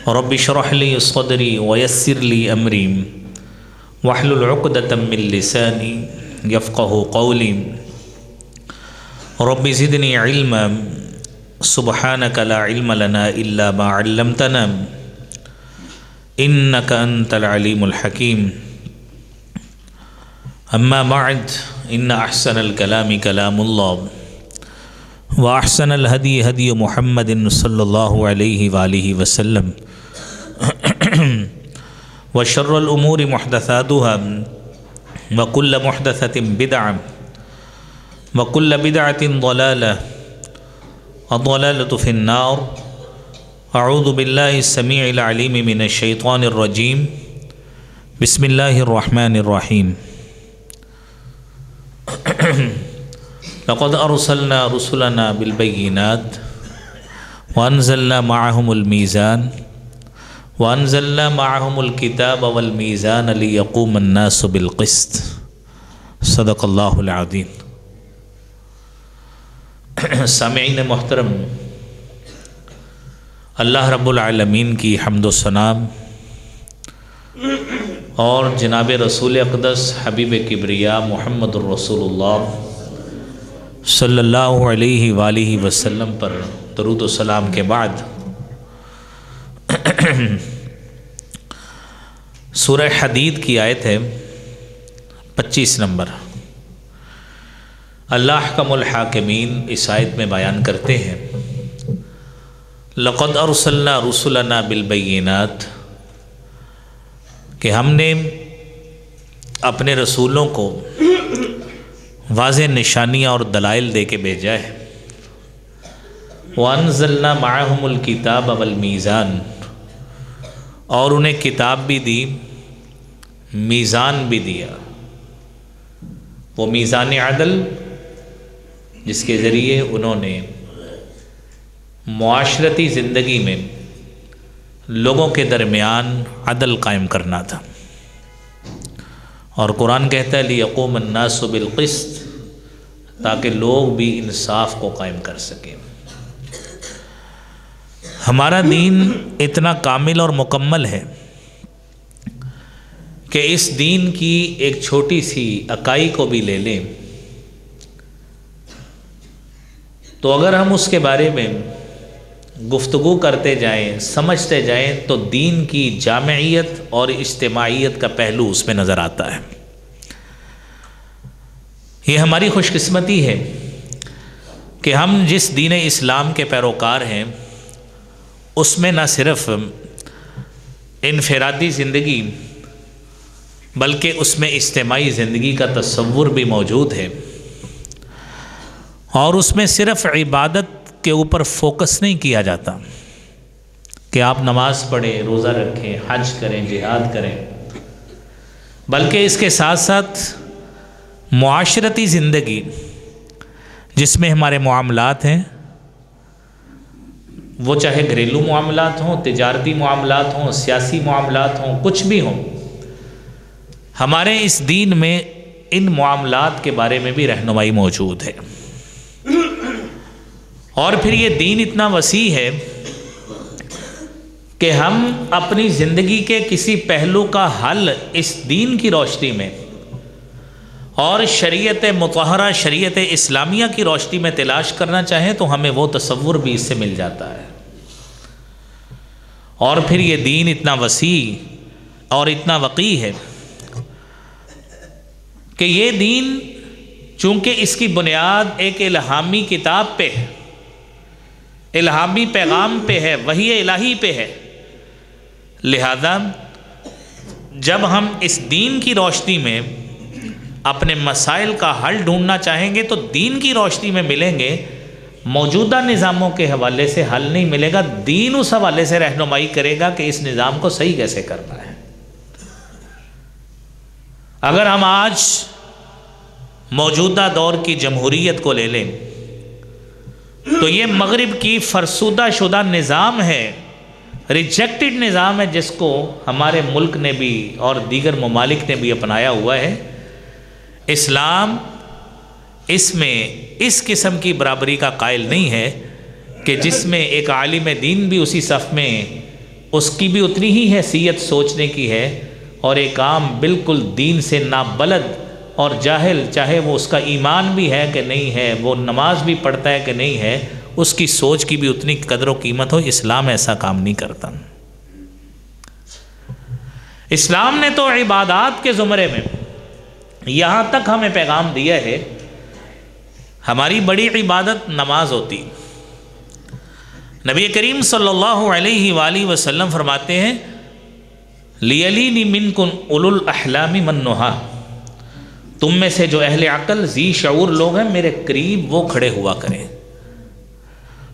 رب اشرح لي صدري ويسر لي أمري واحلل عقدة من لساني يفقه قولي رب زدني علما سبحانك لا علم لنا إلا ما علمتنا إنك أنت العليم الحكيم أما بعد إن أحسن الكلام كلام الله وأحسن الهدي هدي محمد صلى الله عليه وآله وسلم وشر الأمور محدثاتها وكل محدثة بدعة وكل بدعة ضلالة الضلالة في النار. أعوذ بالله السميع العليم من الشيطان الرجيم. بسم الله الرحمن الرحيم. لقد أرسلنا رسلنا بالبينات وأنزلنا معهم الميزان وأنزلنا معهم الكتاب والميزان ليقوم الناس بالقسط. صدق اللہ العظیم. سامعین محترم، اللہ رب العالمین کی حمد و ثنا اور جناب رسول اقدس حبیب کبریا محمد الرسول اللہ صلی اللہ علیہ وآلہ وسلم پر درود و سلام کے بعد سورہ حدید کی آیت ہے 25 نمبر. اللہ احکم الحاکمین اس آیت میں بیان کرتے ہیں لقد ارسلنا رسلنا بالبینات، کہ ہم نے اپنے رسولوں کو واضح نشانیاں اور دلائل دے کے بھیجا ہے. وَأَنزَلْنَا مَعَهُمُ الْكِتَابَ وَالْمِيزَانَ، اور انہیں کتاب بھی دی، میزان بھی دیا. وہ میزان عدل جس کے ذریعے انہوں نے معاشرتی زندگی میں لوگوں کے درمیان عدل قائم کرنا تھا. اور قرآن کہتا ہے لِيَقُومَ النَّاسُ بِالْقِسْطِ، تاکہ لوگ بھی انصاف کو قائم کر سکیں. ہمارا دین اتنا کامل اور مکمل ہے کہ اس دین کی ایک چھوٹی سی اکائی کو بھی لے لیں تو اگر ہم اس کے بارے میں گفتگو کرتے جائیں، سمجھتے جائیں، تو دین کی جامعیت اور اجتماعیت کا پہلو اس میں نظر آتا ہے. یہ ہماری خوش قسمتی ہے کہ ہم جس دین اسلام کے پیروکار ہیں اس میں نہ صرف انفرادی زندگی بلکہ اس میں اجتماعی زندگی کا تصور بھی موجود ہے، اور اس میں صرف عبادت کے اوپر فوکس نہیں کیا جاتا کہ آپ نماز پڑھیں، روزہ رکھیں، حج کریں، جہاد کریں، بلکہ اس کے ساتھ ساتھ معاشرتی زندگی جس میں ہمارے معاملات ہیں، وہ چاہے گھریلو معاملات ہوں، تجارتی معاملات ہوں، سیاسی معاملات ہوں، کچھ بھی ہوں، ہمارے اس دین میں ان معاملات کے بارے میں بھی رہنمائی موجود ہے. اور پھر یہ دین اتنا وسیع ہے کہ ہم اپنی زندگی کے کسی پہلو کا حل اس دین کی روشنی میں اور شریعت مطہرہ، شریعت اسلامیہ کی روشنی میں تلاش کرنا چاہیں تو ہمیں وہ تصور بھی اس سے مل جاتا ہے. اور پھر یہ دین اتنا وسیع اور اتنا وقیع ہے کہ یہ دین چونکہ اس کی بنیاد ایک الہامی کتاب پہ ہے، الہامی پیغام پہ ہے، وحی الہی پہ ہے، لہذا جب ہم اس دین کی روشنی میں اپنے مسائل کا حل ڈھونڈنا چاہیں گے تو دین کی روشنی میں ملیں گے. موجودہ نظاموں کے حوالے سے حل نہیں ملے گا، دین اس حوالے سے رہنمائی کرے گا کہ اس نظام کو صحیح کیسے کرنا ہے. اگر ہم آج موجودہ دور کی جمہوریت کو لے لیں تو یہ مغرب کی فرسودہ شدہ نظام ہے، ریجیکٹڈ نظام ہے، جس کو ہمارے ملک نے بھی اور دیگر ممالک نے بھی اپنایا ہوا ہے. اسلام اس میں اس قسم کی برابری کا قائل نہیں ہے کہ جس میں ایک عالم دین بھی اسی صف میں اس کی بھی اتنی ہی حیثیت سوچنے کی ہے، اور ایک عام بالکل دین سے نابلد اور جاہل، چاہے وہ اس کا ایمان بھی ہے کہ نہیں ہے، وہ نماز بھی پڑھتا ہے کہ نہیں ہے، اس کی سوچ کی بھی اتنی قدر و قیمت ہو۔ اسلام ایسا کام نہیں کرتا۔ اسلام نے تو عبادات کے زمرے میں یہاں تک ہمیں پیغام دیا ہے، ہماری بڑی عبادت نماز ہوتی۔ نبی کریم صلی اللہ علیہ وآلہ وسلم فرماتے ہیں لِيَلِينِ مِنْكُمْ أُولُو الْأَحْلَامِ وَالنُّهَىٰ، تم میں سے جو اہل عقل ذی شعور لوگ ہیں میرے قریب وہ کھڑے ہوا کریں۔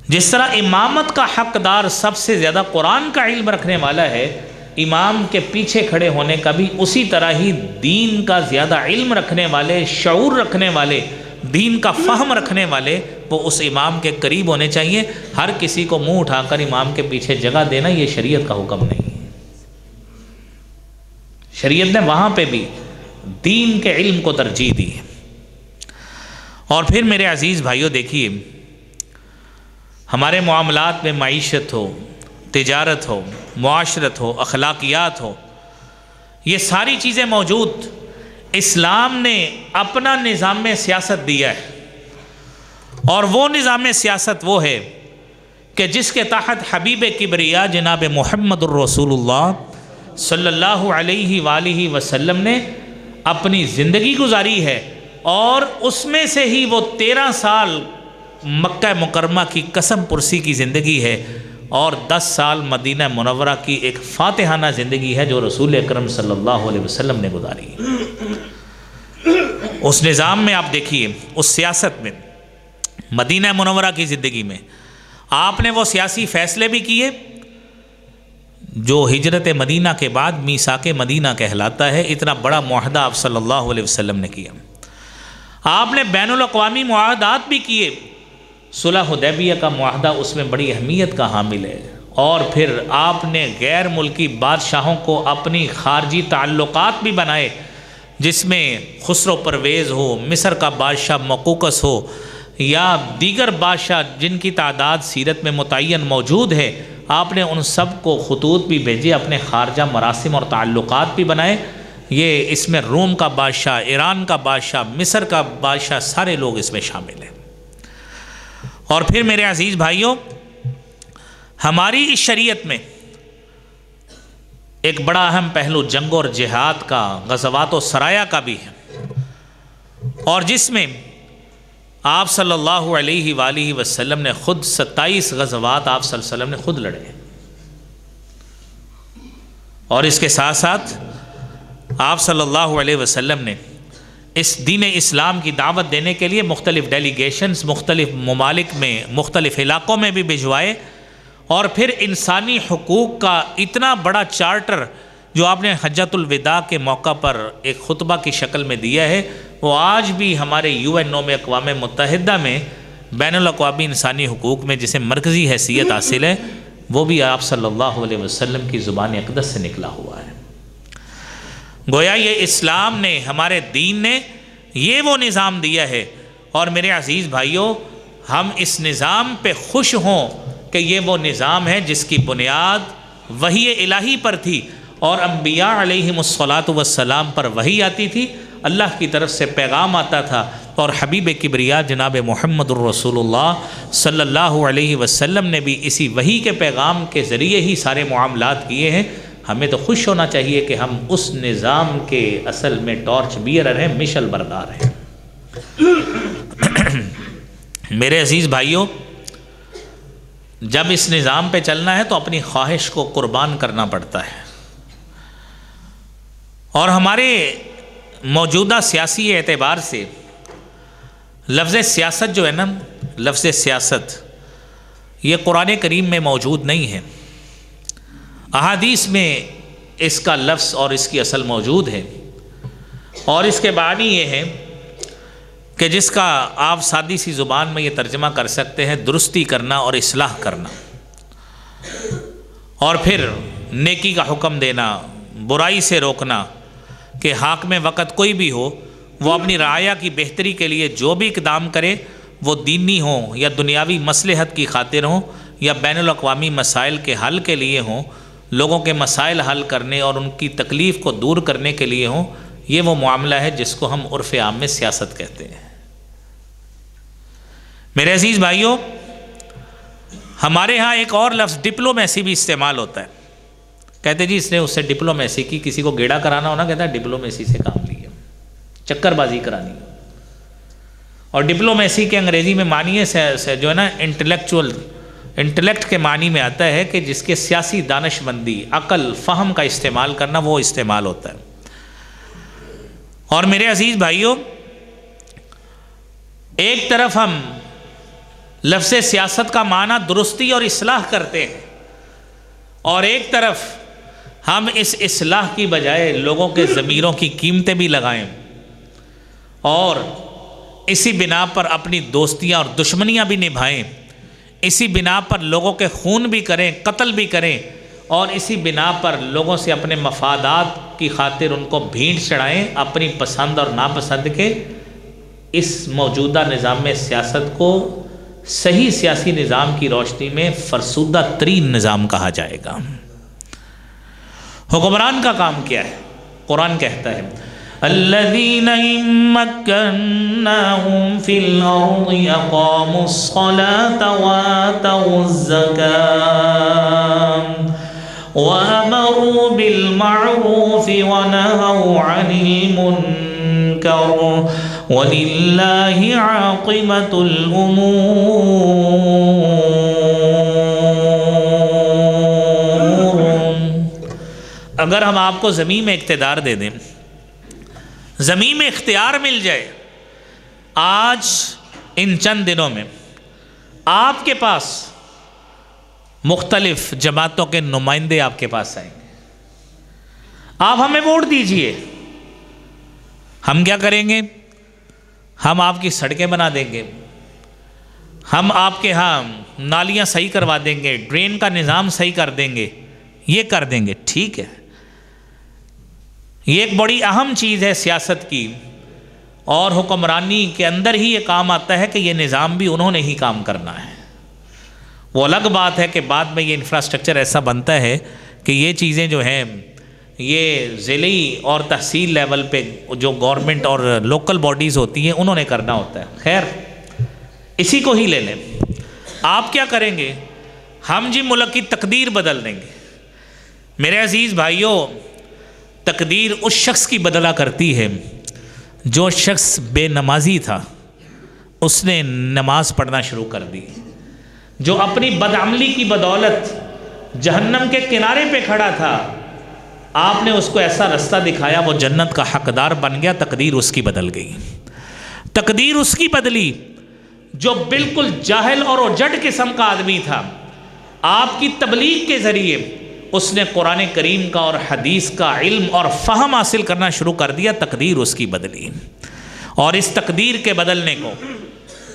جس طرح امامت کا حقدار سب سے زیادہ قرآن کا علم رکھنے والا ہے، امام کے پیچھے کھڑے ہونے کا بھی اسی طرح ہی دین کا زیادہ علم رکھنے والے، شعور رکھنے والے، دین کا فہم رکھنے والے وہ اس امام کے قریب ہونے چاہیے۔ ہر کسی کو منہ اٹھا کر امام کے پیچھے جگہ دینا یہ شریعت کا حکم نہیں ہے۔ شریعت نے وہاں پہ بھی دین کے علم کو ترجیح دی۔ اور پھر میرے عزیز بھائیوں دیکھیے، ہمارے معاملات میں معیشت ہو، تجارت ہو، معاشرت ہو، اخلاقیات ہو، یہ ساری چیزیں موجود، اسلام نے اپنا نظام سیاست دیا ہے، اور وہ نظام سیاست وہ ہے کہ جس کے تحت حبیب کبریا جناب محمد الرسول اللہ صلی اللہ علیہ وآلہ وسلم نے اپنی زندگی گزاری ہے، اور اس میں سے ہی وہ 13 سال مکہ مکرمہ کی قسم پرسی کی زندگی ہے، اور 10 سال مدینہ منورہ کی ایک فاتحانہ زندگی ہے جو رسول اکرم صلی اللہ علیہ وسلم نے گزاری ہے۔ اس نظام میں آپ دیکھیے، اس سیاست میں، مدینہ منورہ کی زندگی میں آپ نے وہ سیاسی فیصلے بھی کیے جو ہجرت مدینہ کے بعد میثاق مدینہ کہلاتا ہے۔ اتنا بڑا معاہدہ آپ صلی اللہ علیہ وسلم نے کیا۔ آپ نے بین الاقوامی معاہدات بھی کیے، صلح حدیبیہ کا معاہدہ اس میں بڑی اہمیت کا حامل ہے، اور پھر آپ نے غیر ملکی بادشاہوں کو اپنی خارجی تعلقات بھی بنائے، جس میں خسرو پرویز ہو، مصر کا بادشاہ مقوقس ہو، یا دیگر بادشاہ جن کی تعداد سیرت میں متعین موجود ہے، آپ نے ان سب کو خطوط بھی بھیجے، اپنے خارجہ مراسم اور تعلقات بھی بنائے۔ یہ اس میں روم کا بادشاہ، ایران کا بادشاہ، مصر کا بادشاہ، سارے لوگ اس میں شامل ہیں۔ اور پھر میرے عزیز بھائیوں، ہماری اس شریعت میں ایک بڑا اہم پہلو جنگ اور جہاد کا، غزوات و سرایا کا بھی ہے، اور جس میں آپ صلی اللہ علیہ وآلہ وسلم نے خود 27 غزوات آپ صلی اللہ علیہ وسلم نے خود لڑے، اور اس کے ساتھ ساتھ آپ صلی اللہ علیہ وسلم نے اس دین اسلام کی دعوت دینے کے لیے مختلف ڈیلیگیشنز مختلف ممالک میں، مختلف علاقوں میں بھی بھجوائے، اور پھر انسانی حقوق کا اتنا بڑا چارٹر جو آپ نے حجۃ الوداع کے موقع پر ایک خطبہ کی شکل میں دیا ہے، وہ آج بھی ہمارے UN میں، اقوام متحدہ میں بین الاقوامی انسانی حقوق میں جسے مرکزی حیثیت حاصل ہے، وہ بھی آپ صلی اللہ علیہ وسلم کی زبان اقدس سے نکلا ہوا ہے۔ گویا یہ اسلام نے، ہمارے دین نے یہ وہ نظام دیا ہے، اور میرے عزیز بھائیوں، ہم اس نظام پہ خوش ہوں کہ یہ وہ نظام ہے جس کی بنیاد وحی الہی پر تھی، اور انبیاء علیہم الصلاۃ والسلام پر وحی آتی تھی، اللہ کی طرف سے پیغام آتا تھا، اور حبیب کبریا جناب محمد الرسول اللہ صلی اللہ علیہ وسلم نے بھی اسی وحی کے پیغام کے ذریعے ہی سارے معاملات کیے ہیں۔ ہمیں تو خوش ہونا چاہیے کہ ہم اس نظام کے اصل میں ٹارچ بیئرر ہیں، مشل بردار ہیں۔ میرے عزیز بھائیوں، جب اس نظام پہ چلنا ہے تو اپنی خواہش کو قربان کرنا پڑتا ہے، اور ہمارے موجودہ سیاسی اعتبار سے لفظ سیاست جو ہے نا، لفظ سیاست یہ قرآن کریم میں موجود نہیں ہے، احادیث میں اس کا لفظ اور اس کی اصل موجود ہے، اور اس کے معنی یہ ہے کہ جس کا آپ سادی سی زبان میں یہ ترجمہ کر سکتے ہیں، درستی کرنا اور اصلاح کرنا، اور پھر نیکی کا حکم دینا، برائی سے روکنا، کہ حاکم وقت کوئی بھی ہو وہ اپنی رعایا کی بہتری کے لیے جو بھی اقدام کرے، وہ دینی ہوں یا دنیاوی مصلحت کی خاطر ہوں یا بین الاقوامی مسائل کے حل کے لیے ہوں، لوگوں کے مسائل حل کرنے اور ان کی تکلیف کو دور کرنے کے لیے ہوں، یہ وہ معاملہ ہے جس کو ہم عرف عام میں سیاست کہتے ہیں۔ میرے عزیز بھائیوں، ہمارے ہاں ایک اور لفظ ڈپلومیسی بھی استعمال ہوتا ہے۔ کہتے جی اس نے اس سے ڈپلومیسی کی، کسی کو گیڑا کرانا ہونا کہتا ہے ڈپلومیسی سے کام لیا، چکر بازی کرانی۔ اور ڈپلومیسی کے انگریزی میں معنی ہے جو ہے نا انٹلیکٹ کے معنی میں آتا ہے کہ جس کے سیاسی دانش مندی، عقل، فہم کا استعمال کرنا، وہ استعمال ہوتا ہے۔ اور میرے عزیز بھائیوں، ایک طرف ہم لفظ سیاست کا معنی درستی اور اصلاح کرتے ہیں، اور ایک طرف ہم اس اصلاح کی بجائے لوگوں کے ضمیروں کی قیمتیں بھی لگائیں اور اسی بنا پر اپنی دوستیاں اور دشمنیاں بھی نبھائیں، اسی بنا پر لوگوں کے خون بھی کریں، قتل بھی کریں، اور اسی بنا پر لوگوں سے اپنے مفادات کی خاطر ان کو بھیٹ چڑھائیں اپنی پسند اور ناپسند کے۔ اس موجودہ نظام سیاست کو صحیح سیاسی نظام کی روشنی میں فرسودہ ترین نظام کہا جائے گا۔ حکمران کا کام کیا ہے؟ قرآن کہتا ہے الذین ان مکناہم فی الارض اقاموا الصلاة وآتوا الزکاة وامروا بالمعروف ونہوا عن المنکر وَلِلَّهِ عَاقِبَةُ الْأُمُورِ۔ اگر ہم آپ کو زمین میں اقتدار دے دیں، زمین میں اختیار مل جائے، آج ان چند دنوں میں آپ کے پاس مختلف جماعتوں کے نمائندے آپ کے پاس آئیں گے، آپ ہمیں ووٹ دیجئے، ہم کیا کریں گے؟ ہم آپ کی سڑکیں بنا دیں گے، ہم آپ کے ہاں نالیاں صحیح کروا دیں گے، ڈرین کا نظام صحیح کر دیں گے، یہ کر دیں گے۔ ٹھیک ہے، یہ ایک بڑی اہم چیز ہے سیاست کی، اور حکمرانی کے اندر ہی یہ کام آتا ہے کہ یہ نظام بھی انہوں نے ہی کام کرنا ہے۔ وہ الگ بات ہے کہ بعد میں یہ انفراسٹرکچر ایسا بنتا ہے کہ یہ چیزیں جو ہیں یہ ضلعی اور تحصیل لیول پہ جو گورنمنٹ اور لوکل باڈیز ہوتی ہیں انہوں نے کرنا ہوتا ہے۔ خیر، اسی کو ہی لے لیں۔ آپ کیا کریں گے؟ ہم جی ملک کی تقدیر بدل دیں گے۔ میرے عزیز بھائیوں، تقدیر اس شخص کی بدلا کرتی ہے جو شخص بے نمازی تھا، اس نے نماز پڑھنا شروع کر دی، جو اپنی بدعملی کی بدولت جہنم کے کنارے پہ کھڑا تھا، آپ نے اس کو ایسا رستہ دکھایا، وہ جنت کا حقدار بن گیا، تقدیر اس کی بدل گئی۔ تقدیر اس کی بدلی جو بالکل جاہل اور اجڑ قسم کا آدمی تھا، آپ کی تبلیغ کے ذریعے اس نے قرآن کریم کا اور حدیث کا علم اور فہم حاصل کرنا شروع کر دیا، تقدیر اس کی بدلی۔ اور اس تقدیر کے بدلنے کو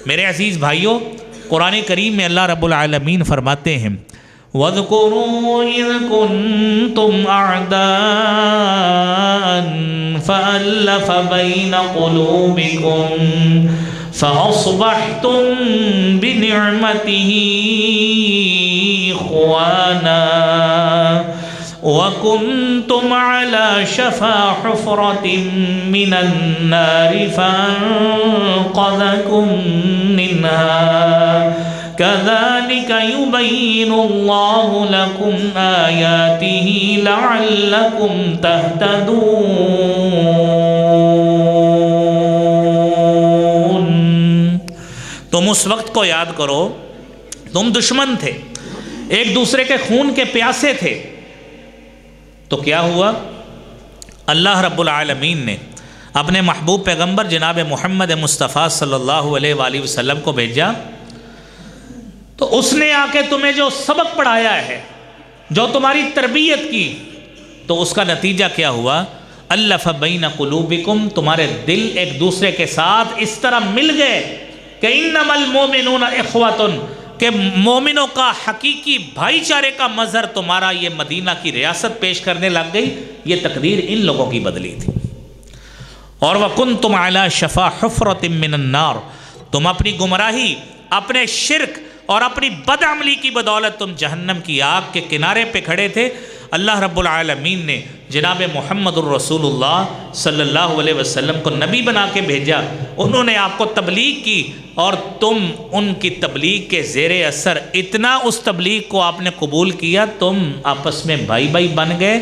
میرے عزیز بھائیوں، قرآن کریم میں اللہ رب العالمین فرماتے ہیں وَاذْكُرُوا إِذْ كُنْتُمْ أَعْدَاءً فَأَلَّفَ بَيْنَ قُلُوبِكُمْ فَأَصْبَحْتُمْ بِنِعْمَتِهِ إِخْوَانًا وَكُنْتُمْ عَلَى شَفَا حُفْرَةٍ مِّنَ النَّارِ فَأَنقَذَكُم مِّنْهَا كَذَلِكَ يُبَيِّنُ اللَّهُ لَكُمْ آيَاتِهِ لَعَلَّكُمْ تَهْتَدُونَ۔ تم اس وقت کو یاد کرو، تم دشمن تھے، ایک دوسرے کے خون کے پیاسے تھے، تو کیا ہوا؟ اللہ رب العالمین نے اپنے محبوب پیغمبر جناب محمد مصطفیٰ صلی اللہ علیہ وآلہ وسلم کو بھیجا، تو اس نے آ کے تمہیں جو سبق پڑھایا ہے، جو تمہاری تربیت کی، تو اس کا نتیجہ کیا ہوا؟ الف بین قلوبکم، تمہارے دل ایک دوسرے کے ساتھ اس طرح مل گئے کہ انما المؤمنون اخوۃ، کہ مومنوں کا حقیقی بھائی چارے کا مظہر تمہارا یہ مدینہ کی ریاست پیش کرنے لگ گئی۔ یہ تقدیر ان لوگوں کی بدلی تھی۔ اور وَكُنْتُمْ عَلَى شَفَا حُفْرَةٍ مِّنَ النَّارِ، تم اپنی گمراہی، اپنے شرک اور اپنی بدعملی کی بدولت تم جہنم کی آگ کے کنارے پہ کھڑے تھے، اللہ رب العالمین نے جناب محمد الرسول اللہ صلی اللہ علیہ وسلم کو نبی بنا کے بھیجا، انہوں نے آپ کو تبلیغ کی، اور تم ان کی تبلیغ کے زیر اثر اتنا اس تبلیغ کو آپ نے قبول کیا، تم آپس میں بھائی بھائی بن گئے،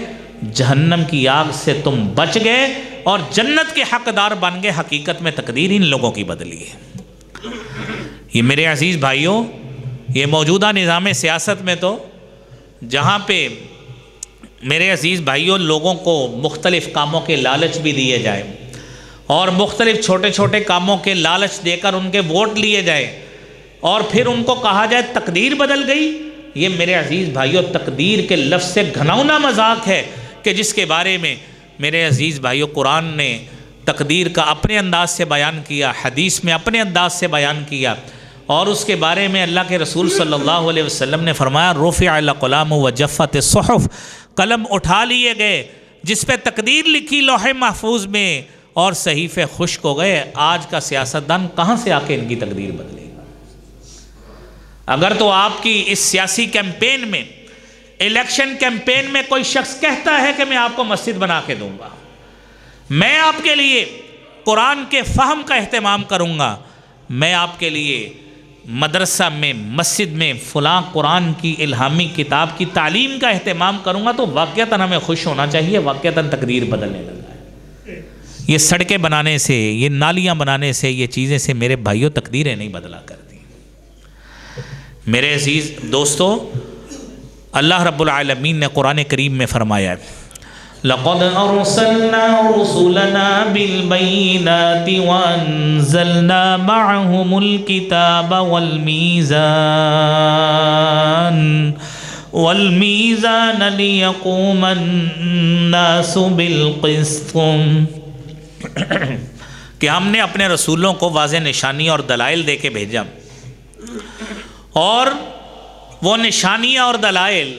جہنم کی آگ سے تم بچ گئے اور جنت کے حقدار بن گئے۔ حقیقت میں تقدیر ان لوگوں کی بدلی ہے۔ یہ میرے عزیز بھائیوں، یہ موجودہ نظام سیاست میں تو جہاں پہ میرے عزیز بھائیوں لوگوں کو مختلف کاموں کے لالچ بھی دیے جائیں اور مختلف چھوٹے چھوٹے کاموں کے لالچ دے کر ان کے ووٹ لیے جائیں اور پھر ان کو کہا جائے تقدیر بدل گئی، یہ میرے عزیز بھائیوں تقدیر کے لفظ سے گھناؤنا مذاق ہے کہ جس کے بارے میں میرے عزیز بھائیوں قرآن نے تقدیر کا اپنے انداز سے بیان کیا، حدیث میں اپنے انداز سے بیان کیا، اور اس کے بارے میں اللہ کے رسول صلی اللہ علیہ وسلم نے فرمایا رفع القلم وجفت الصحف، قلم اٹھا لیے گئے جس پہ تقدیر لکھی لوح محفوظ میں، اور صحیفے خشک ہو گئے۔ آج کا سیاستدان کہاں سے آ کے ان کی تقدیر بدلے گا؟ اگر تو آپ کی اس سیاسی کیمپین میں، الیکشن کیمپین میں کوئی شخص کہتا ہے کہ میں آپ کو مسجد بنا کے دوں گا، میں آپ کے لیے قرآن کے فہم کا اہتمام کروں گا، میں آپ کے لیے مدرسہ میں مسجد میں فلاں قرآن کی الہامی کتاب کی تعلیم کا اہتمام کروں گا، تو واقعتاً ہمیں خوش ہونا چاہیے، واقعتاً تقدیر بدلنے لگا ہے۔ یہ سڑکیں بنانے سے، یہ نالیاں بنانے سے، یہ چیزیں سے میرے بھائیوں تقدیریں نہیں بدلا کرتی۔ میرے عزیز دوستو، اللہ رب العالمین نے قرآن کریم میں فرمایا ہے لَقَدْ أَرْسَلْنَا رُسُلَنَا بِالْبَيِّنَاتِ وَأَنزَلْنَا مَعَهُمُ الْكِتَابَ وَالْمِيزَانَ لِيَقُومَ النَّاسُ بِالْقِسْطِ، کہ ہم نے اپنے رسولوں کو واضح نشانی اور دلائل دے کے بھیجا، اور وہ نشانیاں اور دلائل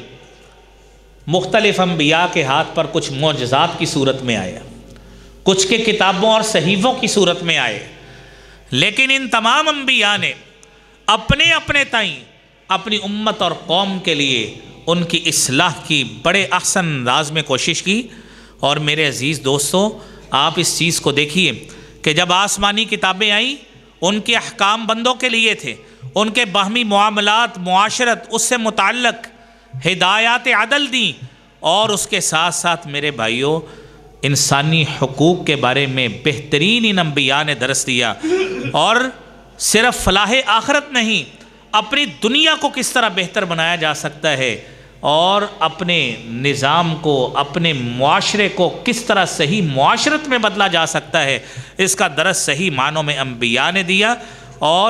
مختلف انبیاء کے ہاتھ پر کچھ معجزات کی صورت میں آئے، کچھ کے کتابوں اور صحیفوں کی صورت میں آئے، لیکن ان تمام انبیاء نے اپنے اپنے تائیں اپنی امت اور قوم کے لیے ان کی اصلاح کی بڑے احسن انداز میں کوشش کی۔ اور میرے عزیز دوستو، آپ اس چیز کو دیکھیے کہ جب آسمانی کتابیں آئیں، ان کے احکام بندوں کے لیے تھے، ان کے باہمی معاملات، معاشرت، اس سے متعلق ہدایات عدل دیں، اور اس کے ساتھ ساتھ میرے بھائیوں انسانی حقوق کے بارے میں بہترین ان انبیاء نے درس دیا، اور صرف فلاح آخرت نہیں، اپنی دنیا کو کس طرح بہتر بنایا جا سکتا ہے، اور اپنے نظام کو، اپنے معاشرے کو کس طرح صحیح معاشرت میں بدلا جا سکتا ہے، اس کا درس صحیح معنوں میں انبیاء نے دیا۔ اور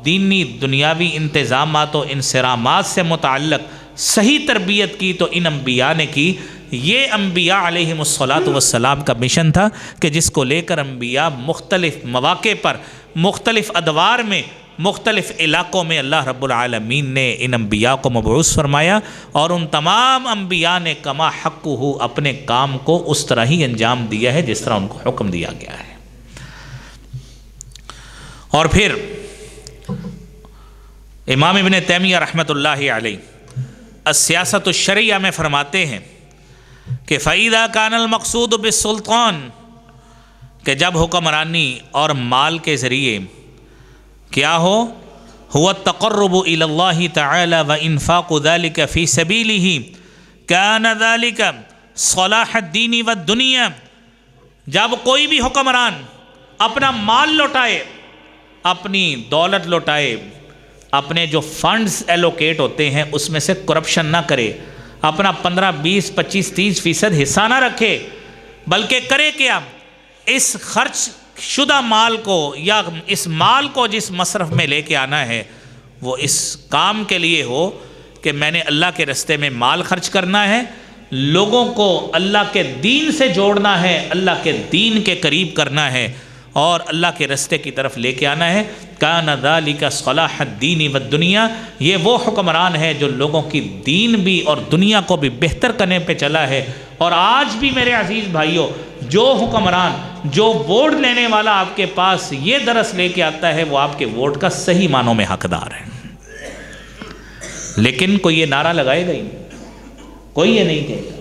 دینی دنیاوی انتظامات و انصرامات سے متعلق صحیح تربیت کی تو ان انبیاء نے کی۔ یہ انبیاء علیہم الصلاۃ والسلام کا مشن تھا کہ جس کو لے کر انبیاء مختلف مواقع پر، مختلف ادوار میں، مختلف علاقوں میں اللہ رب العالمین نے ان انبیاء کو مبعوث فرمایا، اور ان تمام انبیاء نے کما حقہ اپنے کام کو اس طرح ہی انجام دیا ہے جس طرح ان کو حکم دیا گیا ہے۔ اور پھر امام ابن تیمیہ رحمۃ اللہ علیہ السیاست الشرعیہ میں فرماتے ہیں کہ فَإِذَا كَانَ الْمَقْصُودُ بِالسُّلْطَانِ، کہ جب حکمرانی اور مال کے ذریعے کیا ہو، هُوَ التَّقَرُّبُ إِلَى اللَّهِ تَعَالَى وَإِنفَاقُ ذَلِكَ فِي سَبِيلِهِ كَانَ ذَلِكَ صَلَاحَ الدِّينِ وَالدُّنْيَا، جب کوئی بھی حکمران اپنا مال لوٹائے، اپنی دولت لوٹائے، اپنے جو فنڈز ایلوکیٹ ہوتے ہیں اس میں سے کرپشن نہ کرے، اپنا 15, 20, 25, 30% حصہ نہ رکھے، بلکہ کرے کیا، اس خرچ شدہ مال کو یا اس مال کو جس مصرف میں لے کے آنا ہے وہ اس کام کے لیے ہو کہ میں نے اللہ کے راستے میں مال خرچ کرنا ہے، لوگوں کو اللہ کے دین سے جوڑنا ہے، اللہ کے دین کے قریب کرنا ہے، اور اللہ کے راستے کی طرف لے کے آنا ہے۔ کان ذالک صلاح الدین والدنیا، یہ وہ حکمران ہے جو لوگوں کی دین بھی اور دنیا کو بھی بہتر کرنے پہ چلا ہے۔ اور آج بھی میرے عزیز بھائیوں، جو حکمران، جو ووٹ لینے والا آپ کے پاس یہ درس لے کے آتا ہے، وہ آپ کے ووٹ کا صحیح معنوں میں حقدار ہے، لیکن کوئی یہ نعرہ لگائے گا ہی نہیں، کوئی یہ نہیں کہے گا۔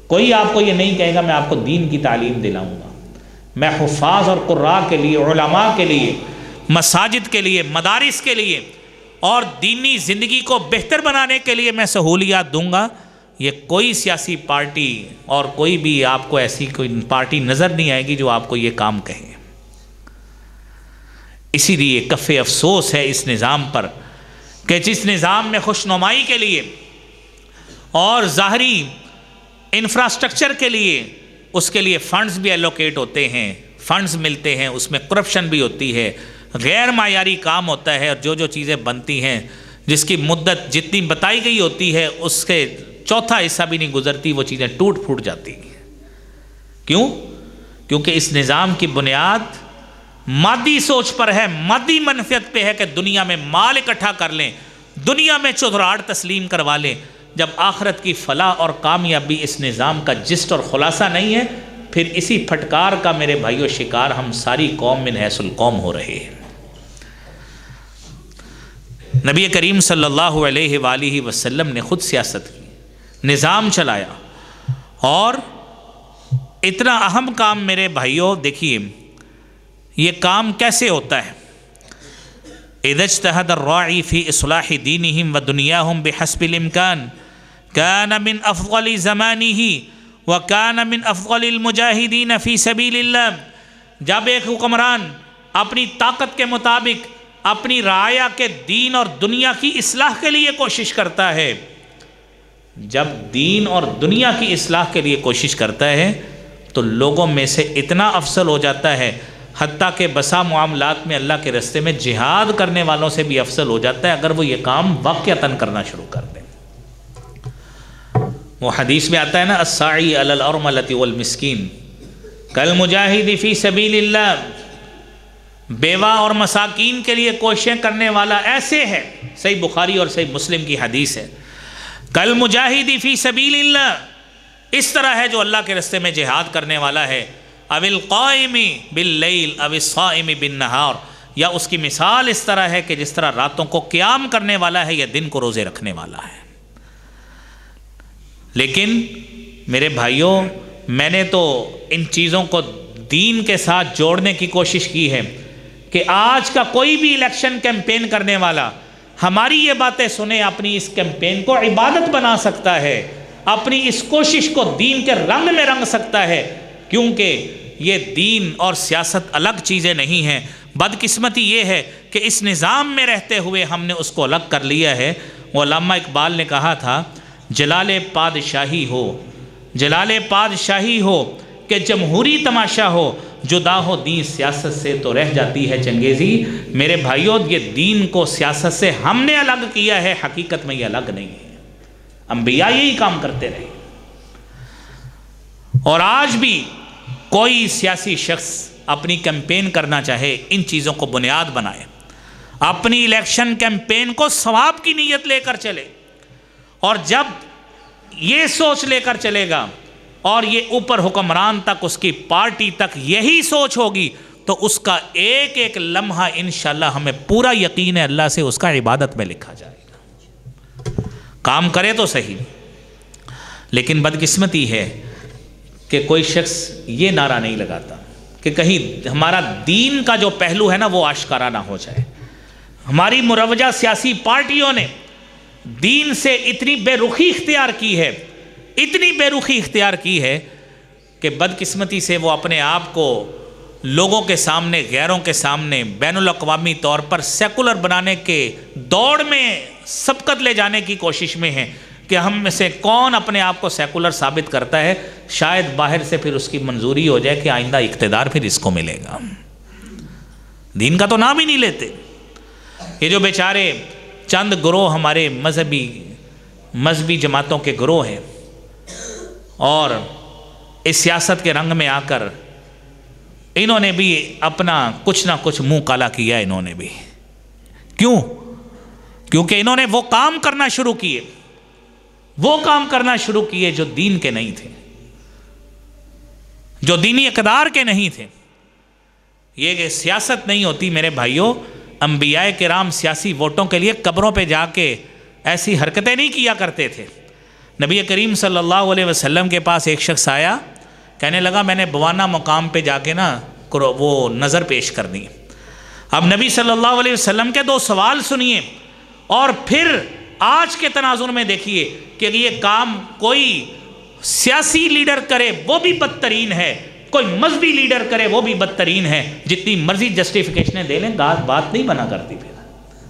کوئی آپ کو یہ نہیں کہے گا میں آپ کو دین کی تعلیم دلاؤں گا. میں حفاظ اور قراء کے لیے، علماء کے لیے، مساجد کے لیے، مدارس کے لیے اور دینی زندگی کو بہتر بنانے کے لیے میں سہولیات دوں گا. یہ کوئی سیاسی پارٹی اور کوئی بھی آپ کو ایسی کوئی پارٹی نظر نہیں آئے گی جو آپ کو یہ کام کہے. اسی لیے کف افسوس ہے اس نظام پر کہ جس نظام میں خوشنمائی کے لیے اور ظاہری انفراسٹرکچر کے لیے اس کے لیے فنڈز بھی ایلوکیٹ ہوتے ہیں، فنڈز ملتے ہیں، اس میں کرپشن بھی ہوتی ہے، غیر معیاری کام ہوتا ہے، اور جو جو چیزیں بنتی ہیں جس کی مدت جتنی بتائی گئی ہوتی ہے اس کے چوتھا حصہ بھی نہیں گزرتی، وہ چیزیں ٹوٹ پھوٹ جاتی ہیں. کیوں؟ کیونکہ اس نظام کی بنیاد مادی سوچ پر ہے، مادی منفعت پہ ہے کہ دنیا میں مال اکٹھا کر لیں، دنیا میں چودراہٹ تسلیم کروا لیں. جب آخرت کی فلاح اور کامیابی اس نظام کا جسٹ اور خلاصہ نہیں ہے، پھر اسی پھٹکار کا میرے بھائیو شکار ہم ساری قوم من حیث القوم ہو رہے ہیں. نبی کریم صلی اللہ علیہ وآلہ وسلم نے خود سیاست کی، نظام چلایا، اور اتنا اہم کام میرے بھائیو دیکھیے یہ کام کیسے ہوتا ہے. اذا اجتہد الراعی فی اصلاح دینہم ودنیاہم بحسب الامکان کان من افضل زمانہ وکان من افضل المجاہدین فی سبیل اللہ. جب ایک حکمران اپنی طاقت کے مطابق اپنی رعایا کے دین اور دنیا کی اصلاح کے لیے کوشش کرتا ہے، جب دین اور دنیا کی اصلاح کے لیے کوشش کرتا ہے تو لوگوں میں سے اتنا افضل ہو جاتا ہے، حتیٰ کہ بسا معاملات میں اللہ کے رستے میں جہاد کرنے والوں سے بھی افضل ہو جاتا ہے اگر وہ یہ کام واقعتاً کرنا شروع کر دیں. وہ حدیث میں آتا ہے نا، الساعی علی الارملۃ والمسکین کالمجاہد فی سبیل اللہ. بیوہ اور مساکین کے لیے کوششیں کرنے والا ایسے ہے، صحیح بخاری اور صحیح مسلم کی حدیث ہے، کالمجاہد فی سبیل اللہ، اس طرح ہے جو اللہ کے رستے میں جہاد کرنے والا ہے. او القائم باللیل او الصائم بالنہار، یا اس کی مثال اس طرح ہے کہ جس طرح راتوں کو قیام کرنے والا ہے یا دن کو روزے رکھنے والا ہے. لیکن میرے بھائیوں، میں نے تو ان چیزوں کو دین کے ساتھ جوڑنے کی کوشش کی ہے کہ آج کا کوئی بھی الیکشن کیمپین کرنے والا ہماری یہ باتیں سنے، اپنی اس کیمپین کو عبادت بنا سکتا ہے، اپنی اس کوشش کو دین کے رنگ میں رنگ سکتا ہے، کیونکہ یہ دین اور سیاست الگ چیزیں نہیں ہیں. بدقسمتی یہ ہے کہ اس نظام میں رہتے ہوئے ہم نے اس کو الگ کر لیا ہے. علامہ اقبال نے کہا تھا، جلال پادشاہی ہو، جلال پادشاہی ہو کہ جمہوری تماشا ہو، جدا ہو دین سیاست سے تو رہ جاتی ہے چنگیزی. میرے بھائیوں، یہ دین کو سیاست سے ہم نے الگ کیا ہے، حقیقت میں یہ الگ نہیں ہے. انبیاء یہی کام کرتے رہے، اور آج بھی کوئی سیاسی شخص اپنی کیمپین کرنا چاہے ان چیزوں کو بنیاد بنائے، اپنی الیکشن کیمپین کو ثواب کی نیت لے کر چلے، اور جب یہ سوچ لے کر چلے گا اور یہ اوپر حکمران تک، اس کی پارٹی تک یہی سوچ ہوگی تو اس کا ایک ایک لمحہ انشاءاللہ ہمیں پورا یقین ہے اللہ سے اس کا عبادت میں لکھا جائے گا. کام کرے تو صحیح. لیکن بدقسمتی ہے کہ کوئی شخص یہ نعرہ نہیں لگاتا کہ کہیں ہمارا دین کا جو پہلو ہے نا وہ آشکارا نہ ہو جائے. ہماری مروجہ سیاسی پارٹیوں نے دین سے اتنی بے رخی اختیار کی ہے، اتنی بے رخی اختیار کی ہے کہ بدقسمتی سے وہ اپنے آپ کو لوگوں کے سامنے، غیروں کے سامنے بین الاقوامی طور پر سیکولر بنانے کے دوڑ میں سبقت لے جانے کی کوشش میں ہیں کہ ہم میں سے کون اپنے آپ کو سیکولر ثابت کرتا ہے. شاید باہر سے پھر اس کی منظوری ہو جائے کہ آئندہ اقتدار پھر اس کو ملے گا. دین کا تو نام ہی نہیں لیتے. یہ جو بیچارے چند گروہ ہمارے مذہبی جماعتوں کے گروہ ہیں، اور اس سیاست کے رنگ میں آ کر انہوں نے بھی اپنا کچھ نہ کچھ منہ کالا کیا. انہوں نے بھی کیوں؟ کیونکہ انہوں نے وہ کام کرنا شروع کیے، وہ کام کرنا شروع کیے جو دین کے نہیں تھے، جو دینی اقدار کے نہیں تھے. یہ کہ سیاست نہیں ہوتی میرے بھائیوں. انبیاء کرام سیاسی ووٹوں کے لیے قبروں پہ جا کے ایسی حرکتیں نہیں کیا کرتے تھے. نبی کریم صلی اللہ علیہ وسلم کے پاس ایک شخص آیا، کہنے لگا میں نے بوانا مقام پہ جا کے نا وہ نظر پیش کرنی۔ اب نبی صلی اللہ علیہ وسلم کے دو سوال سنیے، اور پھر آج کے تناظر میں دیکھیے کہ یہ کام کوئی سیاسی لیڈر کرے وہ بھی بدترین ہے، کوئی مذہبی لیڈر کرے وہ بھی بدترین ہے، جتنی مرضی جسٹیفیکیشنیں دے لیں بات نہیں بنا کرتی۔ پھر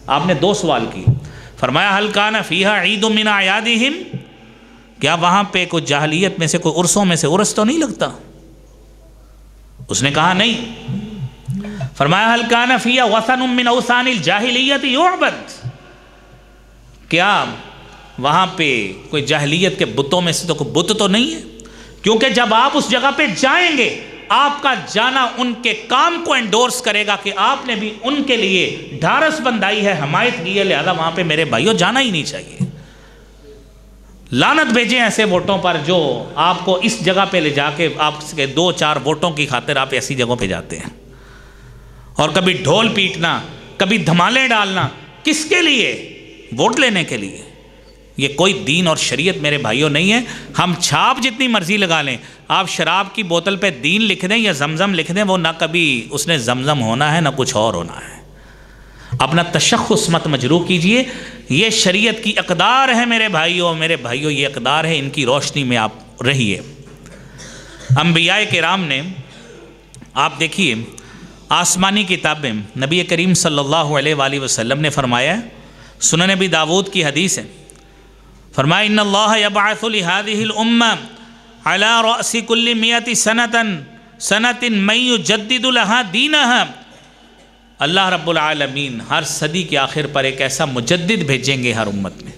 آپ نے دو سوال کیے، فرمایا هل كان فيها عيد من اعيادهم، کیا وہاں پہ کوئی جاہلیت میں سے کوئی عرسوں میں سے عرس تو نہیں لگتا؟ اس نے کہا نہیں۔ فرمایا هل كان فيها وثن من اوثان الجاہلیت يعبد، کیا وہاں پہ کوئی جاہلیت کے بتوں میں سے تو کوئی بت تو نہیں ہے؟ کیونکہ جب آپ اس جگہ پہ جائیں گے آپ کا جانا ان کے کام کو انڈورس کرے گا کہ آپ نے بھی ان کے لیے ڈھارس بندائی ہے، حمایت کی ہے، لہذا وہاں پہ میرے بھائیوں جانا ہی نہیں چاہیے۔ لعنت بھیجیں ایسے ووٹوں پر جو آپ کو اس جگہ پہ لے جا کے آپ کے 2-4 ووٹوں کی خاطر آپ ایسی جگہوں پہ جاتے ہیں، اور کبھی ڈھول پیٹنا، کبھی دھمالے ڈالنا، کس کے لیے؟ ووٹ لینے کے لیے۔ یہ کوئی دین اور شریعت میرے بھائیوں نہیں ہے۔ ہم چھاپ جتنی مرضی لگا لیں، آپ شراب کی بوتل پہ دین لکھ دیں یا زمزم لکھ دیں، وہ نہ کبھی اس نے زمزم ہونا ہے نہ کچھ اور ہونا ہے۔ اپنا تشخص مت مجروح کیجئے، یہ شریعت کی اقدار ہے میرے بھائیوں، یہ اقدار ہے، ان کی روشنی میں آپ رہیے۔ انبیاء کرام نے، آپ دیکھیے آسمانی کتابیں، نبی کریم صلی اللہ علیہ وآلہ وسلم نے فرمایا، سنن نبی داود کی حدیث ہے، فرمایا ان اللہ یبعث لہذہ الامہ علی رأس کل 100 سنۃ من یجدد لہا دینہا، اللہ رب العالمین ہر صدی کے آخر پر ایک ایسا مجدد بھیجیں گے ہر امت میں،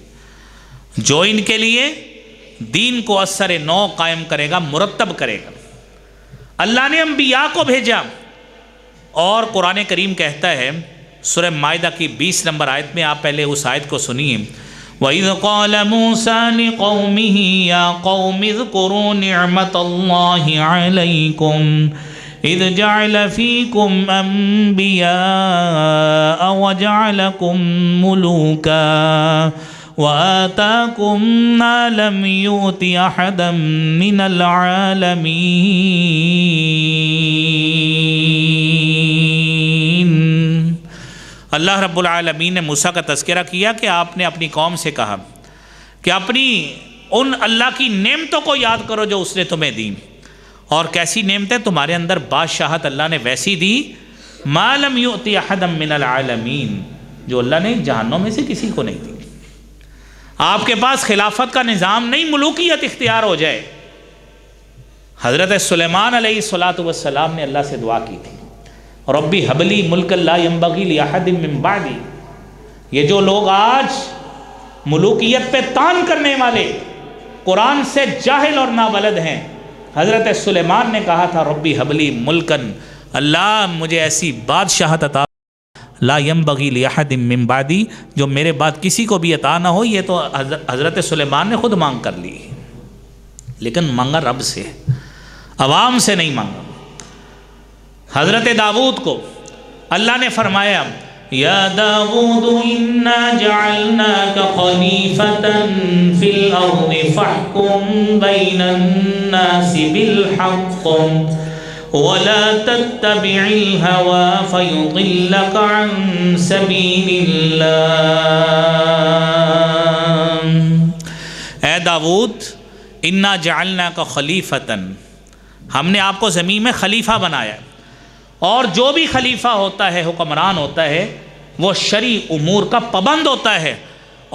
جو ان کے لیے دین کو اثر نو قائم کرے گا، مرتب کرے گا۔ اللہ نے انبیاء کو بھیجا، اور قرآن کریم کہتا ہے سورہ مائدہ کی 20 نمبر آیت میں، آپ پہلے اس آیت کو سنیے، وَإِذْ قَالَ مُوسَىٰ لِقَوْمِهِ يَا قَوْمِ اذْكُرُوا نِعْمَةَ اللَّهِ عَلَيْكُمْ إِذْ جَعَلَ فِيكُمْ أَنْبِيَاءَ وَجَعَلَكُمْ مُلُوكًا وَآتَاكُمْ مَا لَمْ يُؤْتِ أَحَدًا مِّنَ الْعَالَمِينَ۔ اللہ رب العالمین نے موسیٰ کا تذکرہ کیا کہ آپ نے اپنی قوم سے کہا کہ اپنی ان اللہ کی نعمتوں کو یاد کرو جو اس نے تمہیں دی، اور کیسی نعمتیں تمہارے اندر بادشاہت اللہ نے ویسی دی، ما لم یؤت احدا من العالمین، جو اللہ نے جہانوں میں سے کسی کو نہیں دی۔ آپ کے پاس خلافت کا نظام نہیں، ملوکیت اختیار ہو جائے۔ حضرت سلیمان علیہ السلام نے اللہ سے دعا کی تھی، ربی حبلی ملک لا ینبغی لأحد من بعدی۔ یہ جو لوگ آج ملوکیت پہ تان کرنے والے قرآن سے جاہل اور نابلد ہیں، حضرت سلیمان نے کہا تھا ربی حبلی ملکن، اللہ مجھے ایسی بادشاہت عطا لا ینبغی لأحد من بعدی، جو میرے بعد کسی کو بھی عطا نہ ہو۔ یہ تو حضرت سلیمان نے خود مانگ کر لی، لیکن مانگا رب سے، عوام سے نہیں مانگا۔ حضرت داؤد کو اللہ نے فرمایا یا داؤد انا جعلناک خلیفۃ فی الارض فاحکم بین الناس بالحق ولا تتبع الہوى فیضلک عن سبیل اللہ۔ اے داؤد انا جعلناک خلیفۃ، ہم نے آپ کو زمین میں خلیفہ بنایا، اور جو بھی خلیفہ ہوتا ہے، حکمران ہوتا ہے، وہ شرعی امور کا پابند ہوتا ہے،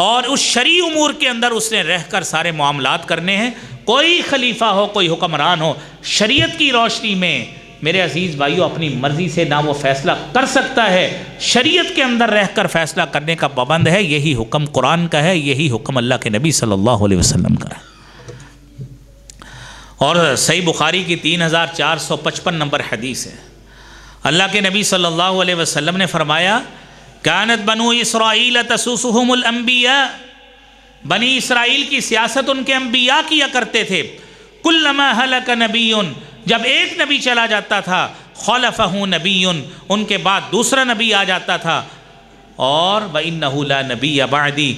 اور اس شرعی امور کے اندر اس نے رہ کر سارے معاملات کرنے ہیں۔ کوئی خلیفہ ہو، کوئی حکمران ہو، شریعت کی روشنی میں میرے عزیز بھائیوں اپنی مرضی سے نہ وہ فیصلہ کر سکتا ہے، شریعت کے اندر رہ کر فیصلہ کرنے کا پابند ہے۔ یہی حکم قرآن کا ہے، یہی حکم اللہ کے نبی صلی اللہ علیہ وسلم کا ہے۔ اور صحیح بخاری کی 3455 نمبر حدیث ہے، اللہ کے نبی صلی اللہ علیہ وسلم نے فرمایا کانت بنو اسرائیل تسوسهم الانبیاء، بنی اسرائیل کی سیاست ان کے انبیاء کیا کرتے تھے۔ کلما ہلک نبی، جب ایک نبی چلا جاتا تھا، خلفہ نبی، ان کے بعد دوسرا نبی آ جاتا تھا، اور وَإِنَّهُ لَا نَبِيَّ بَعْدِي،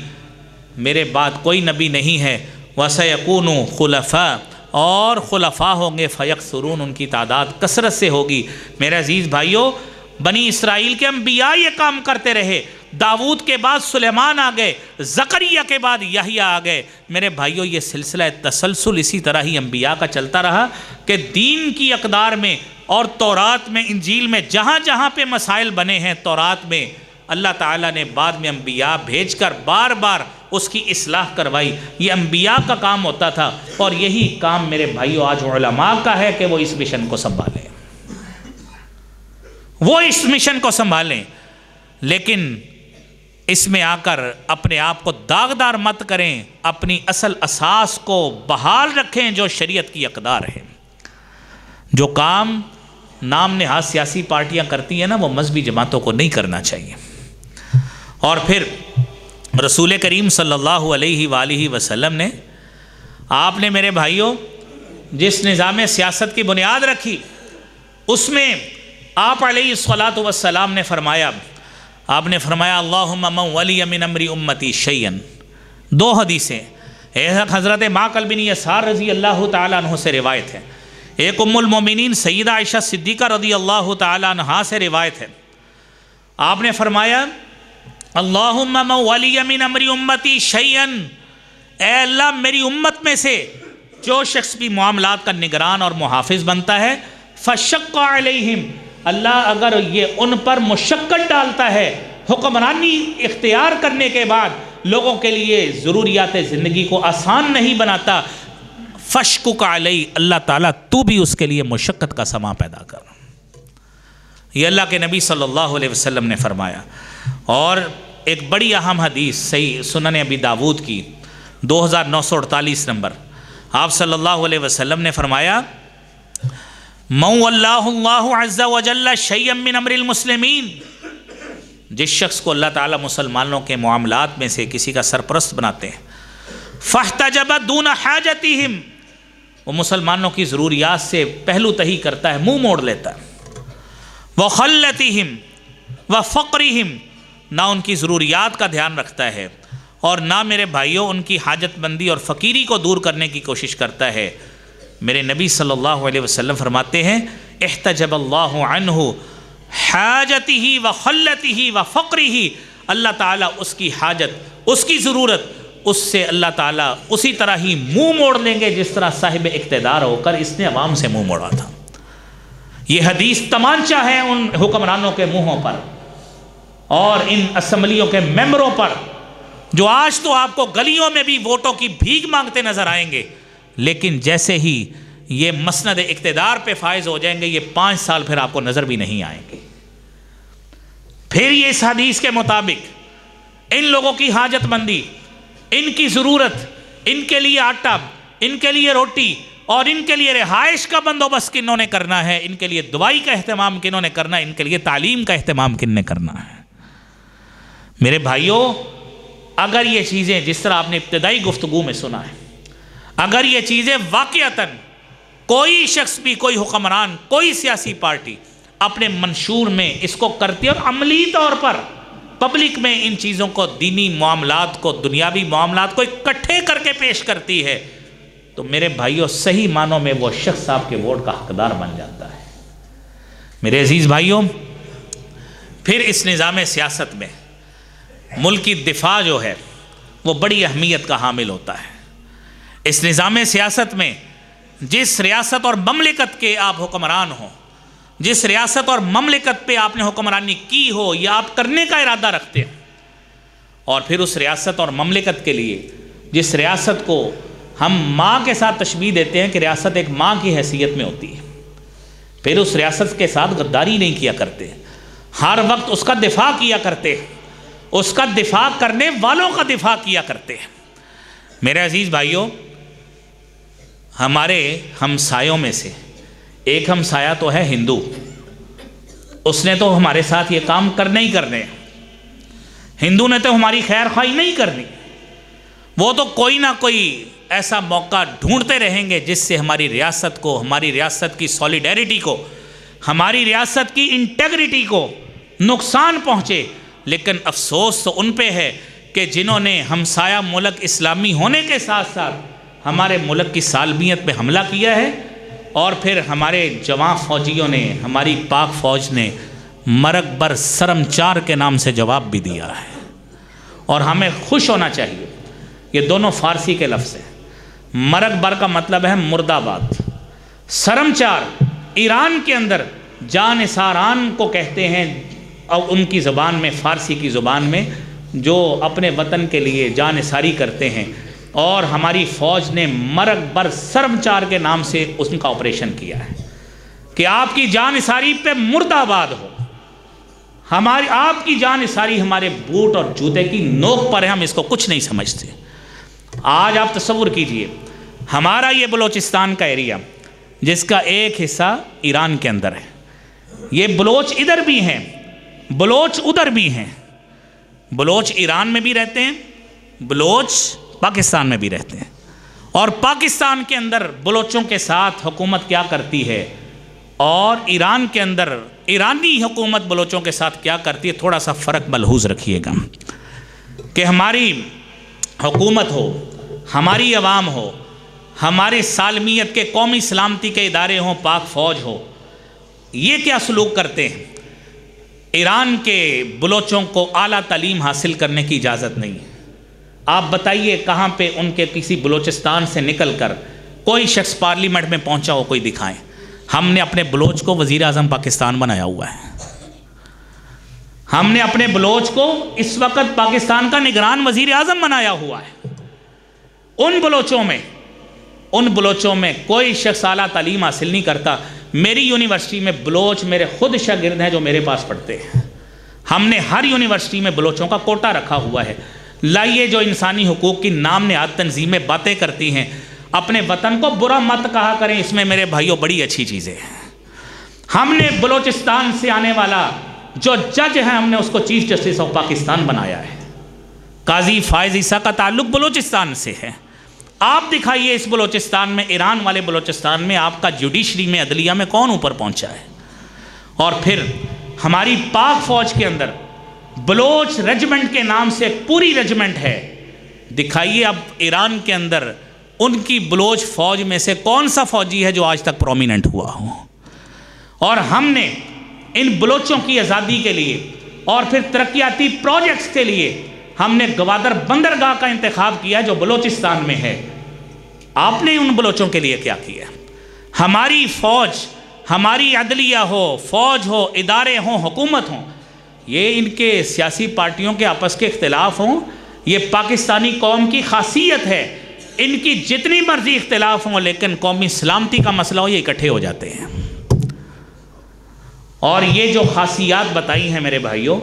میرے بعد کوئی نبی نہیں ہے، وَسَيَكُونُ خُلَفَاء، اور خلفاء ہوں گے، فَيَكْثُرُونَ، ان کی تعداد کثرت سے ہوگی۔ میرے عزیز بھائیوں، بنی اسرائیل کے انبیاء یہ کام کرتے رہے، داؤد کے بعد سلیمان آ گئے، زکریا کے بعد یحییٰ آ گئے۔ میرے بھائیوں، یہ سلسلہ تسلسل اسی طرح ہی انبیاء کا چلتا رہا کہ دین کی اقدار میں اور تورات میں، انجیل میں، جہاں جہاں پہ مسائل بنے ہیں تورات میں، اللہ تعالیٰ نے بعد میں انبیاء بھیج کر بار بار اس کی اصلاح کروائی۔ یہ انبیاء کا کام ہوتا تھا، اور یہی کام میرے بھائیوں آج علماء کا ہے کہ وہ اس مشن کو سنبھالیں، وہ اس مشن کو سنبھالیں۔ لیکن اس میں آ کر اپنے آپ کو داغدار مت کریں، اپنی اصل اساس کو بحال رکھیں جو شریعت کی اقدار ہے۔ جو کام نام نہاد سیاسی پارٹیاں کرتی ہیں نا، وہ مذہبی جماعتوں کو نہیں کرنا چاہیے۔ اور پھر رسول کریم صلی اللہ علیہ وآلہ وسلم نے، آپ نے میرے بھائیوں جس نظام سیاست کی بنیاد رکھی، اس میں آپ علیہ الصلاۃ والسلام نے فرمایا، آپ نے فرمایا اللہم من ولی من امر امتی شیئا۔ دو حدیثیں، ایک حضرت معقل بن یسار رضی اللہ تعالیٰ عنہ سے روایت ہے، ایک ام المومنین سیدہ عائشہ صدیقہ رضی اللہ تعالیٰ عنہا سے روایت ہے۔ آپ نے فرمایا اللہم من ولی من امر امتی شیئا، اے اللہ میری امت میں سے جو شخص بھی معاملات کا نگران اور محافظ بنتا ہے، فشق علیہم، اللہ اگر یہ ان پر مشقت ڈالتا ہے، حکمرانی اختیار کرنے کے بعد لوگوں کے لیے ضروریات زندگی کو آسان نہیں بناتا، فشقق علی، اللہ تعالیٰ تو بھی اس کے لیے مشقت کا سما پیدا کر۔ یہ اللہ کے نبی صلی اللہ علیہ وسلم نے فرمایا۔ اور ایک بڑی اہم حدیث صحیح سنن ابی داود کی 2948 نمبر، آپ صلی اللہ علیہ وسلم نے فرمایا من واللہ اللہ عز وجل شیئا من امر المسلمین، جس شخص کو اللہ تعالیٰ مسلمانوں کے معاملات میں سے کسی کا سرپرست بناتے ہیں، فاحتجب دون حاجتہم، وہ مسلمانوں کی ضروریات سے پہلو تہی کرتا ہے، منہ موڑ لیتا ہے، وخلتہم وفقرہم، نہ ان کی ضروریات کا دھیان رکھتا ہے اور نہ میرے بھائیوں ان کی حاجت مندی اور فقیری کو دور کرنے کی کوشش کرتا ہے۔ میرے نبی صلی اللہ علیہ وسلم فرماتے ہیں احتجب اللہ عنہ حاجتہ وخلتہ وفقرہ، اللہ تعالیٰ اس کی حاجت، اس کی ضرورت، اس سے اللہ تعالیٰ اسی طرح ہی منہ موڑ لیں گے جس طرح صاحب اقتدار ہو کر اس نے عوام سے منہ موڑا تھا۔ یہ حدیث تمانچہ ہے ان حکمرانوں کے منہوں پر اور ان اسمبلیوں کے ممبروں پر جو آج تو آپ کو گلیوں میں بھی ووٹوں کی بھیک مانگتے نظر آئیں گے، لیکن جیسے ہی یہ مسند اقتدار پہ فائز ہو جائیں گے، یہ 5 سال پھر آپ کو نظر بھی نہیں آئیں گے۔ پھر یہ اس حدیث کے مطابق ان لوگوں کی حاجت مندی، ان کی ضرورت، ان کے لیے آٹا، ان کے لیے روٹی اور ان کے لیے رہائش کا بندوبست کنہوں نے کرنا ہے، ان کے لیے دوائی کا اہتمام کنہوں نے کرنا ہے، ان کے لیے تعلیم کا اہتمام کن نے کرنا ہے۔ میرے بھائیوں، اگر یہ چیزیں جس طرح آپ نے ابتدائی گفتگو میں سنا ہے، اگر یہ چیزیں واقعتاً کوئی شخص بھی، کوئی حکمران، کوئی سیاسی پارٹی اپنے منشور میں اس کو کرتی ہے اور عملی طور پر پبلک میں ان چیزوں کو، دینی معاملات کو، دنیاوی معاملات کو اکٹھے کر کے پیش کرتی ہے، تو میرے بھائیوں صحیح معنوں میں وہ شخص آپ کے ووٹ کا حقدار بن جاتا ہے۔ میرے عزیز بھائیوں، پھر اس نظام سیاست میں ملک کی دفاع جو ہے وہ بڑی اہمیت کا حامل ہوتا ہے۔ اس نظام سیاست میں جس ریاست اور مملکت کے آپ حکمران ہوں، جس ریاست اور مملکت پہ آپ نے حکمرانی کی ہو یا آپ کرنے کا ارادہ رکھتے ہیں، اور پھر اس ریاست اور مملکت کے لیے جس ریاست کو ہم ماں کے ساتھ تشبیہ دیتے ہیں کہ ریاست ایک ماں کی حیثیت میں ہوتی ہے، پھر اس ریاست کے ساتھ غداری نہیں کیا کرتے، ہر وقت اس کا دفاع کیا کرتے، اس کا دفاع کرنے والوں کا دفاع کیا کرتے ہیں۔ میرے عزیز بھائیوں، ہمارے ہمسایوں میں سے ایک ہمسایہ تو ہے ہندو، اس نے تو ہمارے ساتھ یہ کام کرنے ہی کرنے، ہندو نے تو ہماری خیر خواہی نہیں کرنی، وہ تو کوئی نہ کوئی ایسا موقع ڈھونڈتے رہیں گے جس سے ہماری ریاست کو، ہماری ریاست کی سولیڈیرٹی کو، ہماری ریاست کی انٹیگریٹی کو نقصان پہنچے۔ لیکن افسوس تو ان پہ ہے کہ جنہوں نے ہمسایہ ملک اسلامی ہونے کے ساتھ ساتھ ہمارے ملک کی سالمیت پہ حملہ کیا ہے، اور پھر ہمارے جوان فوجیوں نے، ہماری پاک فوج نے مرگ بر سرم چار کے نام سے جواب بھی دیا ہے، اور ہمیں خوش ہونا چاہیے۔ یہ دونوں فارسی کے لفظ ہیں۔ مرگ بر کا مطلب ہے مرد آباد، سرم چار ایران کے اندر جانثاران کو کہتے ہیں، اور ان کی زبان میں، فارسی کی زبان میں، جو اپنے وطن کے لیے جانثاری کرتے ہیں، اور ہماری فوج نے مرگ بر سرم چار کے نام سے اس کا آپریشن کیا ہے کہ آپ کی جانثاری پہ مرد آباد ہو۔ ہماری آپ کی جانثاری ہمارے بوٹ اور جوتے کی نوک پر ہے، ہم اس کو کچھ نہیں سمجھتے۔ آج آپ تصور کیجئے، ہمارا یہ بلوچستان کا ایریا جس کا ایک حصہ ایران کے اندر ہے، یہ بلوچ ادھر بھی ہیں، بلوچ ادھر بھی ہیں، بلوچ ایران میں بھی رہتے ہیں، بلوچ پاکستان میں بھی رہتے ہیں، اور پاکستان کے اندر بلوچوں کے ساتھ حکومت کیا کرتی ہے، اور ایران کے اندر ایرانی حکومت بلوچوں کے ساتھ کیا کرتی ہے، تھوڑا سا فرق ملحوظ رکھیے گا کہ ہماری حکومت ہو، ہماری عوام ہو، ہماری سالمیت کے قومی سلامتی کے ادارے ہوں، پاک فوج ہو، یہ کیا سلوک کرتے ہیں؟ ایران کے بلوچوں کو اعلیٰ تعلیم حاصل کرنے کی اجازت نہیں ہے۔ آپ بتائیے کہاں پہ ان کے کسی بلوچستان سے نکل کر کوئی شخص پارلیمنٹ میں پہنچا ہو، کوئی دکھائیں۔ ہم نے اپنے بلوچ کو وزیر اعظم پاکستان بنایا ہوا ہے، ہم نے اپنے بلوچ کو اس وقت پاکستان کا نگران وزیر اعظم بنایا ہوا ہے۔ ان بلوچوں میں کوئی شخص اعلیٰ تعلیم حاصل نہیں کرتا۔ میری یونیورسٹی میں بلوچ میرے خود شاگرد ہیں جو میرے پاس پڑھتے ہیں۔ ہم نے ہر یونیورسٹی میں بلوچوں کا کوٹا رکھا ہوا ہے۔ لائیے، جو انسانی حقوق کی نام نہاد تنظیمیں باتیں کرتی ہیں، اپنے وطن کو برا مت کہا کریں، اس میں میرے بھائیوں بڑی اچھی چیزیں ہیں۔ ہم نے بلوچستان سے آنے والا جو جج ہے، ہم نے اس کو چیف جسٹس آف پاکستان بنایا ہے۔ قاضی فائز عیسیٰ کا تعلق بلوچستان سے ہے۔ آپ دکھائیے اس بلوچستان میں، ایران والے بلوچستان میں، آپ کا جوڈیشری میں، عدلیہ میں کون اوپر پہنچا ہے؟ اور پھر ہماری پاک فوج کے اندر بلوچ ریجمنٹ کے نام سے پوری ریجمنٹ ہے۔ دکھائیے اب ایران کے اندر ان کی بلوچ فوج میں سے کون سا فوجی ہے جو آج تک پرومیننٹ ہوا ہو؟ اور ہم نے ان بلوچوں کی آزادی کے لیے اور پھر ترقیاتی پروجیکٹس کے لیے ہم نے گوادر بندرگاہ کا انتخاب کیا جو بلوچستان میں ہے۔ آپ نے ان بلوچوں کے لیے کیا کیا؟ ہماری فوج، ہماری عدلیہ ہو، فوج ہو، ادارے ہوں، حکومت ہوں، یہ ان کے سیاسی پارٹیوں کے آپس کے اختلاف ہوں، یہ پاکستانی قوم کی خاصیت ہے۔ ان کی جتنی مرضی اختلاف ہوں، لیکن قومی سلامتی کا مسئلہ ہو، یہ اکٹھے ہو جاتے ہیں۔ اور یہ جو خاصیات بتائی ہیں میرے بھائیوں،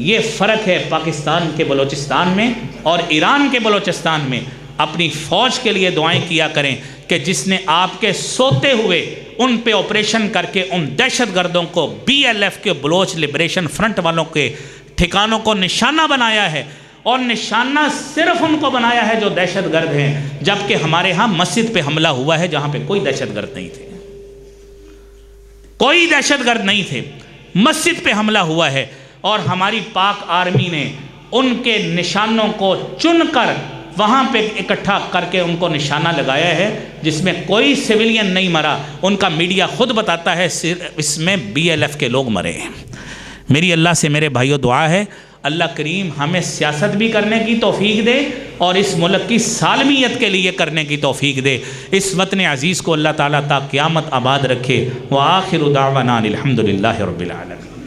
یہ فرق ہے پاکستان کے بلوچستان میں اور ایران کے بلوچستان میں۔ اپنی فوج کے لیے دعائیں کیا کریں کہ جس نے آپ کے سوتے ہوئے ان پہ آپریشن کر کے ان دہشت گردوں کو، BLF کے بلوچ لبریشن فرنٹ والوں کے ٹھکانوں کو نشانہ بنایا ہے، اور نشانہ صرف ان کو بنایا ہے جو دہشت گرد ہیں، جبکہ ہمارے ہاں مسجد پہ حملہ ہوا ہے جہاں پہ کوئی دہشت گرد نہیں تھے، کوئی دہشت گرد نہیں تھے، مسجد پہ حملہ ہوا ہے، اور ہماری پاک آرمی نے ان کے نشانوں کو چن کر وہاں پہ اکٹھا کر کے ان کو نشانہ لگایا ہے، جس میں کوئی سویلین نہیں مرا۔ ان کا میڈیا خود بتاتا ہے اس میں BLF کے لوگ مرے ہیں۔ میری اللہ سے میرے بھائیوں دعا ہے، اللہ کریم ہمیں سیاست بھی کرنے کی توفیق دے اور اس ملک کی سالمیت کے لیے کرنے کی توفیق دے۔ اس وطن عزیز کو اللہ تعالیٰ تا قیامت آباد رکھے۔ وآخر دعوانا الحمدللہ رب العالمین۔